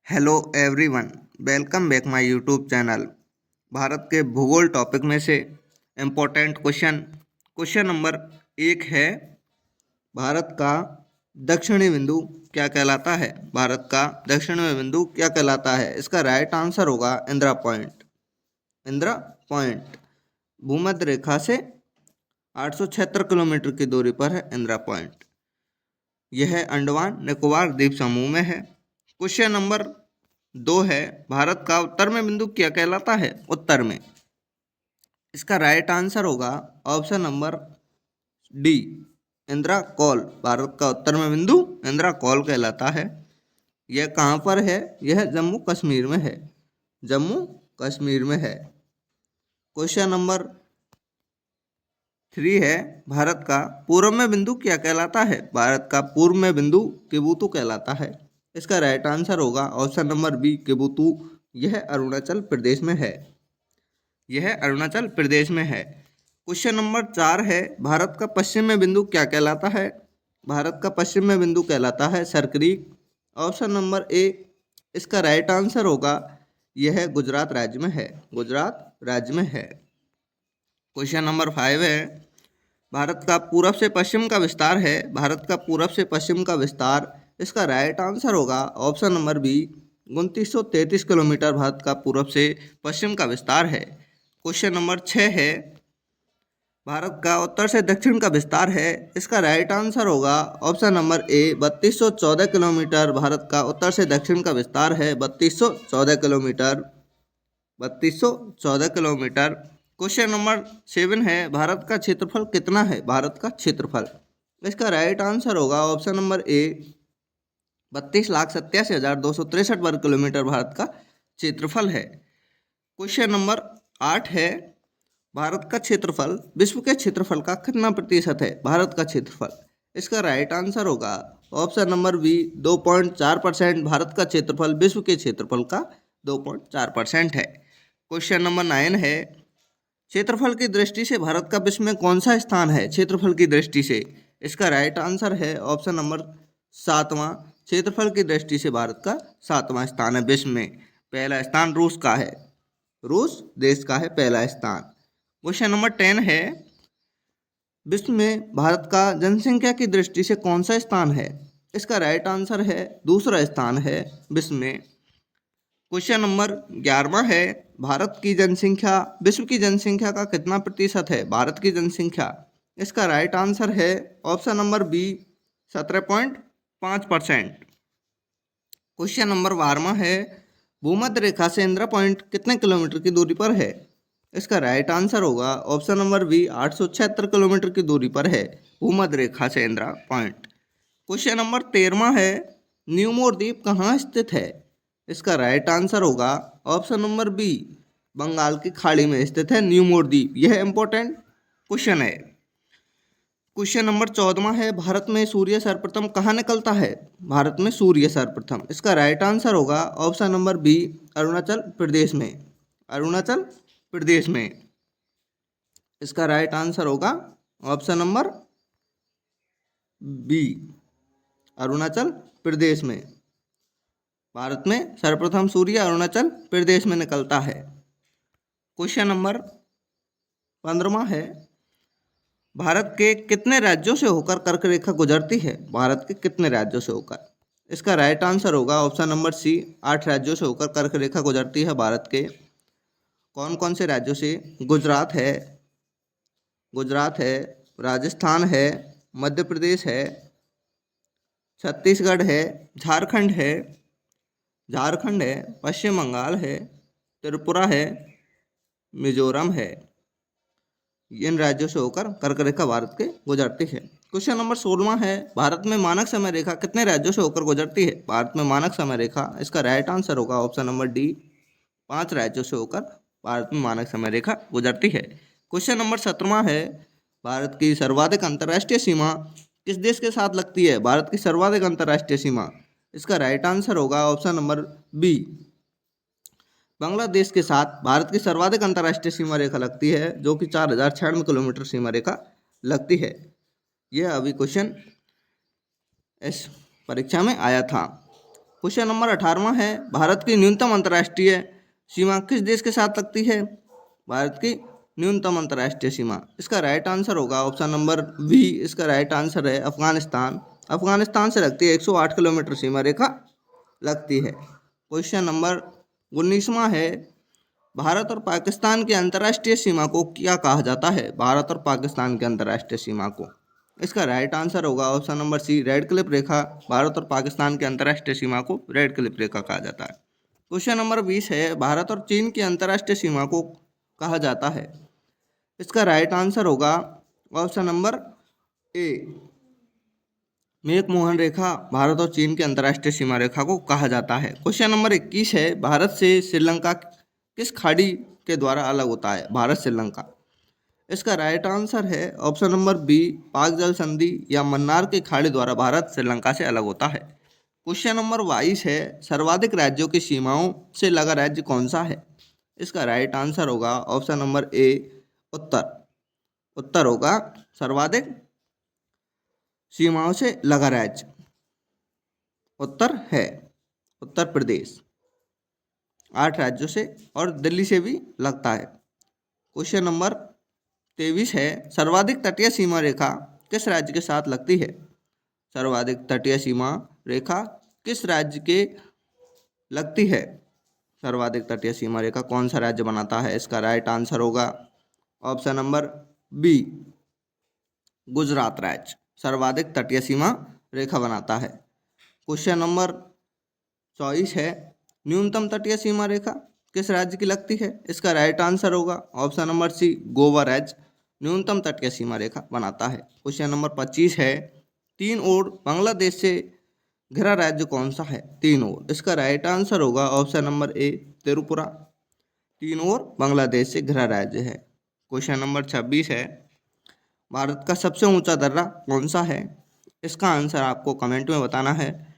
Hello everyone, welcome back my YouTube channel. Bharat के भूगोल topic में से इम्पोर्टेंट क्वेश्चन नंबर 1 है। भारत का दक्षिणी बिंदु क्या कहलाता है? भारत का दक्षिणी बिंदु क्या कहलाता है? इसका राइट आंसर होगा इंदिरा पॉइंट। इंदिरा पॉइंट भूमध्य रेखा से 876 किलोमीटर की दूरी पर है इंदिरा पॉइंट। यह अंडमान निकोबार द्वीप समूह में है। क्वेश्चन नंबर 2 है, भारत का उत्तर में बिंदु क्या कहलाता है? उत्तर में। इसका राइट आंसर होगा option number D, Indira call. Bharat का उत्तर में बिंदु इंदिरा कॉल कहलाता है। यह कहाँ पर है? यह जम्मू कश्मीर में है। जम्मू कश्मीर में है। क्वेश्चन नंबर 3 है, भारत का पूर्व में बिंदु क्या कहलाता है? भारत का पूर्व में बिंदु किबुतु कहलाता है। इसका राइट आंसर होगा ऑप्शन नंबर बी, किबुतु। यह अरुणाचल प्रदेश में है। यह अरुणाचल प्रदेश में है। क्वेश्चन नंबर 4 है, भारत का पश्चिम में बिंदु क्या कहलाता है? भारत का पश्चिम में बिंदु कहलाता है सरक्रीक। ऑप्शन नंबर ए इसका राइट आंसर होगा। यह गुजरात राज्य में है। गुजरात राज्य में है। क्वेश्चन नंबर 5 है, भारत का पूरब से पश्चिम का विस्तार है। भारत का पूरब से पश्चिम का विस्तार, इसका राइट आंसर होगा option number B, 2933 kilometre Bharat का पूरब से पश्चिम का विस्तार है। क्वेश्चन नंबर 6 है, भारत का उत्तर से दक्षिण का विस्तार है। इसका राइट आंसर होगा option number A, 3214 kilometre Bharat का उत्तर से दक्षिण का विस्तार है। 3214 किलोमीटर। 3214 किलोमीटर। क्वेश्चन नंबर 7 है, भारत का क्षेत्रफल कितना है? भारत का क्षेत्रफल, इसका राइट आंसर होगा ऑप्शन नंबर ए, 32,87,263 वर्ग किलोमीटर भारत का क्षेत्रफल है। क्वेश्चन नंबर 8 है, भारत का क्षेत्रफल विश्व के क्षेत्रफल का कितना प्रतिशत है? भारत का क्षेत्रफल, इसका राइट आंसर होगा ऑप्शन नंबर बी, 2.4%। भारत का क्षेत्रफल विश्व के क्षेत्रफल का 2.4% है। क्वेश्चन नंबर 9 है, क्षेत्रफल की दृष्टि से भारत का विश्व में कौन सा स्थान है? क्षेत्रफल की दृष्टि से, इसका राइट आंसर है ऑप्शन नंबर 7वां। क्षेत्रफल की दृष्टि से भारत का 7वां स्थान है विश्व में। पहला स्थान रूस का है। रूस देश का है पहला स्थान। क्वेश्चन नंबर 10 है, विश्व में भारत का जनसंख्या की दृष्टि से कौन सा स्थान है? इसका राइट आंसर है दूसरा स्थान है विश्व में। क्वेश्चन नंबर 11वां है, भारत की जनसंख्या विश्व की जनसंख्या का कितना प्रतिशत है? भारत की जनसंख्या, इसका राइट आंसर है option number B, 17.5%। Question number 12वां है, भूमध्य रेखा से इंदिरा पॉइंट कितने किलोमीटर की दूरी पर है? इसका राइट आंसर होगा ऑप्शन नंबर बी, 876 किलोमीटर की दूरी पर है भूमध्य रेखा से इंदिरा पॉइंट। क्वेश्चन नंबर 13वां है, न्यूमोर द्वीप कहाँ स्थित है? इसका राइट आंसर होगा ऑप्शन नंबर बी, बंगाल की खाड़ी में स्थित है न्यूमोर द्वीप। यह इंपॉर्टेंट क्वेश्चन है। क्वेश्चन नंबर 14वां है, भारत में सूर्य सर्वप्रथम कहाँ निकलता है? भारत में सूर्य सर्वप्रथम, इसका राइट आंसर होगा option number B, Arunachal Pradesh में। अरुणाचल प्रदेश में, इसका राइट आंसर होगा option number B, Arunachal Pradesh में। भारत में सर्वप्रथम सूर्य अरुणाचल प्रदेश में निकलता है। क्वेश्चन नंबर 15वां है, भारत के कितने राज्यों से होकर कर्क रेखा गुजरती है? भारत के कितने राज्यों से होकर? इसका राइट आंसर होगा ऑप्शन नंबर सी, 8 राज्यों से होकर कर्क रेखा गुजरती है भारत के। कौन कौन से राज्यों से? गुजरात है, गुजरात है, राजस्थान है, मध्य प्रदेश है, छत्तीसगढ़ है, झारखंड है, झारखंड है, पश्चिम बंगाल है, त्रिपुरा है, मिजोरम है। इन राज्यों से होकर कर्क रेखा भारत के गुजरती है। क्वेश्चन नंबर 16वां है, भारत में मानक समय रेखा कितने राज्यों से होकर गुजरती है? भारत में मानक समय रेखा, इसका राइट आंसर होगा ऑप्शन नंबर डी, 5 राज्यों से होकर भारत में मानक समय रेखा गुजरती है। क्वेश्चन नंबर 17वां है, भारत की सर्वाधिक अंतर्राष्ट्रीय सीमा किस देश के साथ लगती है? भारत की सर्वाधिक अंतर्राष्ट्रीय सीमा, इसका राइट आंसर होगा ऑप्शन नंबर बी, बांग्लादेश के साथ भारत की सर्वाधिक अंतर्राष्ट्रीय सीमा रेखा लगती है, जो कि 4096 किलोमीटर सीमा रेखा लगती है। यह अभी क्वेश्चन इस परीक्षा में आया था। क्वेश्चन नंबर 18वां है, भारत की न्यूनतम अंतर्राष्ट्रीय सीमा किस देश के साथ लगती है? भारत की न्यूनतम अंतर्राष्ट्रीय सीमा, इसका राइट आंसर होगा ऑप्शन नंबर बी, इसका राइट आंसर है अफगानिस्तान। अफगानिस्तान से लगती है 108 किलोमीटर सीमा रेखा लगती है। क्वेश्चन नंबर 19वां है, भारत और पाकिस्तान की अंतर्राष्ट्रीय सीमा को क्या कहा जाता है? भारत और पाकिस्तान की अंतर्राष्ट्रीय सीमा को, इसका राइट आंसर होगा option number C, Radcliffe रेखा। भारत और पाकिस्तान की अंतर्राष्ट्रीय सीमा को रेड क्लिफ रेखा कहा जाता है। क्वेश्चन नंबर 20 है, भारत और चीन की अंतर्राष्ट्रीय सीमा को कहा जाता है? इसका राइट आंसर होगा ऑप्शन नंबर ए, मैक-मोहन रेखा भारत और चीन की अंतर्राष्ट्रीय सीमा रेखा को कहा जाता है। क्वेश्चन नंबर 21 है, भारत से श्रीलंका किस खाड़ी के द्वारा अलग होता है? भारत श्रीलंका, इसका राइट आंसर है ऑप्शन नंबर बी, पाक जल संधि या मन्नार की खाड़ी द्वारा भारत श्रीलंका से अलग होता है। क्वेश्चन नंबर 22 है, सर्वाधिक राज्यों की सीमाओं से लगा राज्य कौन सा है? इसका राइट आंसर होगा ऑप्शन नंबर ए, उत्तर। उत्तर होगा सर्वाधिक सीमाओं से लगा राज्य, उत्तर है उत्तर प्रदेश, 8 राज्यों से और दिल्ली से भी लगता है। क्वेश्चन नंबर 23 है, सर्वाधिक तटीय सीमा रेखा किस राज्य के साथ लगती है? सर्वाधिक तटीय सीमा रेखा किस राज्य के लगती है? सर्वाधिक तटीय सीमा रेखा कौन सा राज्य बनाता है? इसका राइट आंसर होगा ऑप्शन नंबर बी, गुजरात राज्य सर्वाधिक तटीय सीमा रेखा बनाता है। क्वेश्चन नंबर 24 है, न्यूनतम तटीय सीमा रेखा किस राज्य की लगती है? इसका राइट आंसर होगा ऑप्शन नंबर सी, गोवा राज्य न्यूनतम तटीय सीमा रेखा बनाता है। क्वेश्चन नंबर 25 है, 3 ओर बांग्लादेश से घिरा राज्य कौन सा है? 3 ओर, इसका राइट आंसर होगा ऑप्शन नंबर ए, त्रिपुरा 3 ओर बांग्लादेश से घिरा राज्य है। क्वेश्चन नंबर 26 है, भारत का सबसे ऊंचा दर्रा कौन सा है? इसका आंसर आपको कमेंट में बताना है।